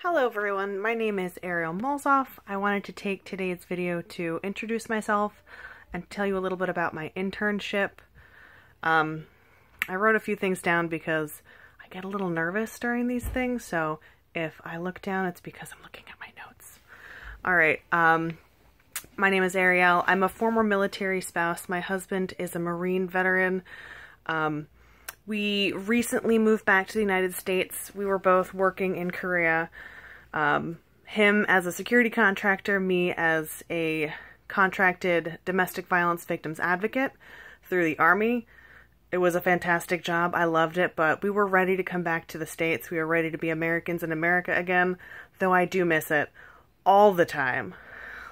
Hello everyone, my name is Ariel Molzoff. I wanted to take today's video to introduce myself and tell you a little bit about my internship. I wrote a few things down because I get a little nervous during these things, so if I look down, it's because I'm looking at my notes. Alright, my name is Ariel. I'm a former military spouse. My husband is a Marine veteran. We recently moved back to the United States. We were both working in Korea. Him as a security contractor, me as a contracted domestic violence victims advocate through the Army. It was a fantastic job. I loved it, but we were ready to come back to the States. We were ready to be Americans in America again, though I do miss it all the time.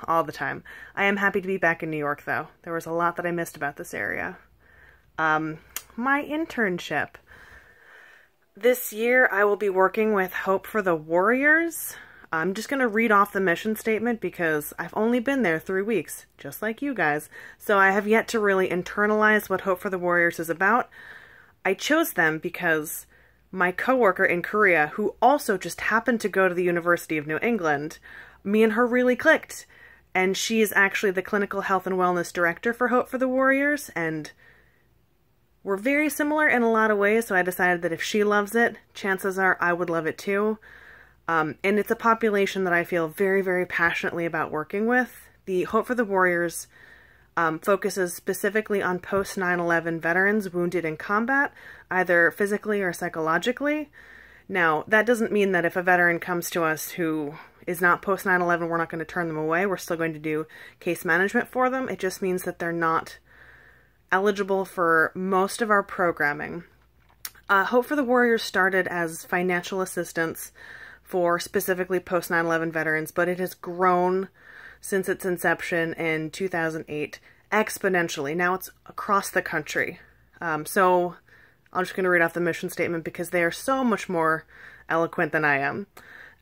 All the time. I am happy to be back in New York, though. There was a lot that I missed about this area. My internship. This year I will be working with Hope for the Warriors. I'm just going to read off the mission statement because I've only been there 3 weeks, just like you guys, so I have yet to really internalize what Hope for the Warriors is about. I chose them because my coworker in Korea, who also just happened to go to the University of New England, me and her really clicked, and she is actually the Clinical Health and Wellness Director for Hope for the Warriors, and we're very similar in a lot of ways, so I decided that if she loves it, chances are I would love it too. And it's a population that I feel very, very passionately about working with. The Hope for the Warriors focuses specifically on post 9/11 veterans wounded in combat, either physically or psychologically. Now, that doesn't mean that if a veteran comes to us who is not post 9/11, we're not going to turn them away. We're still going to do case management for them. It just means that they're not eligible for most of our programming. Hope for the Warriors started as financial assistance for specifically post 9/11 veterans, but it has grown since its inception in 2008 exponentially. Now it's across the country. So I'm just going to read off the mission statement because they are so much more eloquent than I am.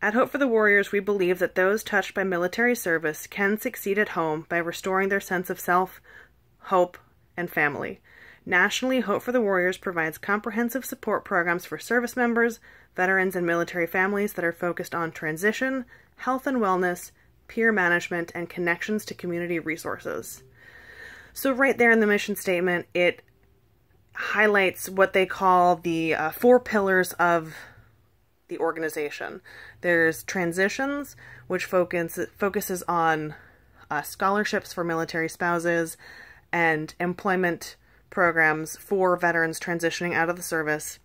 At Hope for the Warriors, we believe that those touched by military service can succeed at home by restoring their sense of self, hope, and family. Nationally, Hope for the Warriors provides comprehensive support programs for service members, veterans, and military families that are focused on transition, health and wellness, peer management, and connections to community resources. So right there in the mission statement, it highlights what they call the 4 pillars of the organization. There's transitions, which focuses on scholarships for military spouses, and employment programs for veterans transitioning out of the service.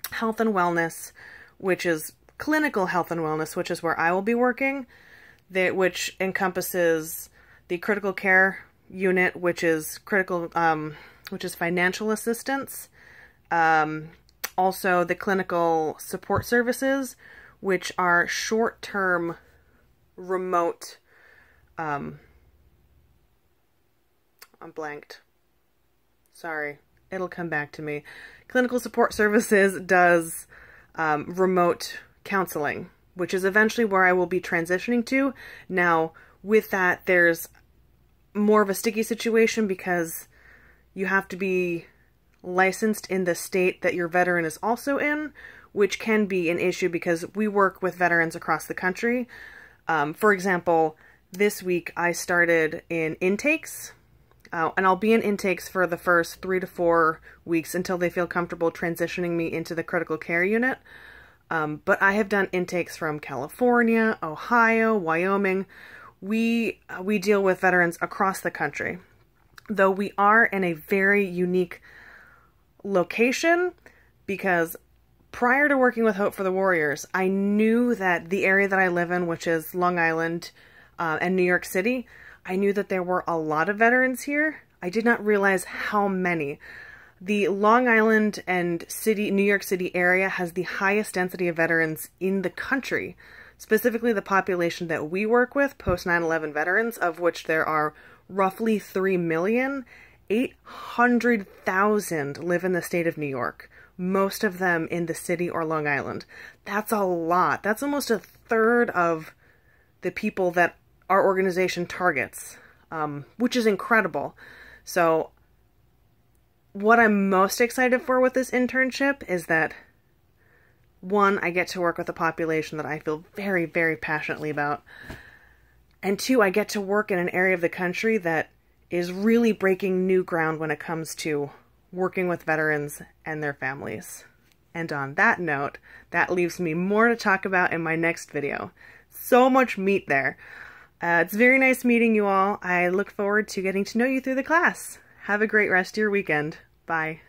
Health and wellness, which is clinical health and wellness, which is where I will be working, which encompasses the critical care unit, which is financial assistance. Also the clinical support services, which are short-term remote I'm blanked. Sorry. It'll come back to me. Clinical Support Services does remote counseling, which is eventually where I will be transitioning to. Now, with that, there's more of a sticky situation because you have to be licensed in the state that your veteran is also in, which can be an issue because we work with veterans across the country. For example, this week I started in intakes. And I'll be in intakes for the first 3 to 4 weeks until they feel comfortable transitioning me into the critical care unit. But I have done intakes from California, Ohio, Wyoming. We deal with veterans across the country. Though we are in a very unique location because prior to working with Hope for the Warriors, I knew that the area that I live in, which is Long Island and New York City, I knew that there were a lot of veterans here. I did not realize how many. The Long Island and New York City area has the highest density of veterans in the country. Specifically the population that we work with, post 9/11 veterans, of which there are roughly 3,800,000 live in the state of New York. Most of them in the city or Long Island. That's a lot. That's almost a third of the people that our organization targets, which is incredible. So what I'm most excited for with this internship is that one, I get to work with a population that I feel very, very passionately about. And two, I get to work in an area of the country that is really breaking new ground when it comes to working with veterans and their families. And on that note, that leaves me more to talk about in my next video. So much meat there. It's very nice meeting you all. I look forward to getting to know you through the class. Have a great rest of your weekend. Bye.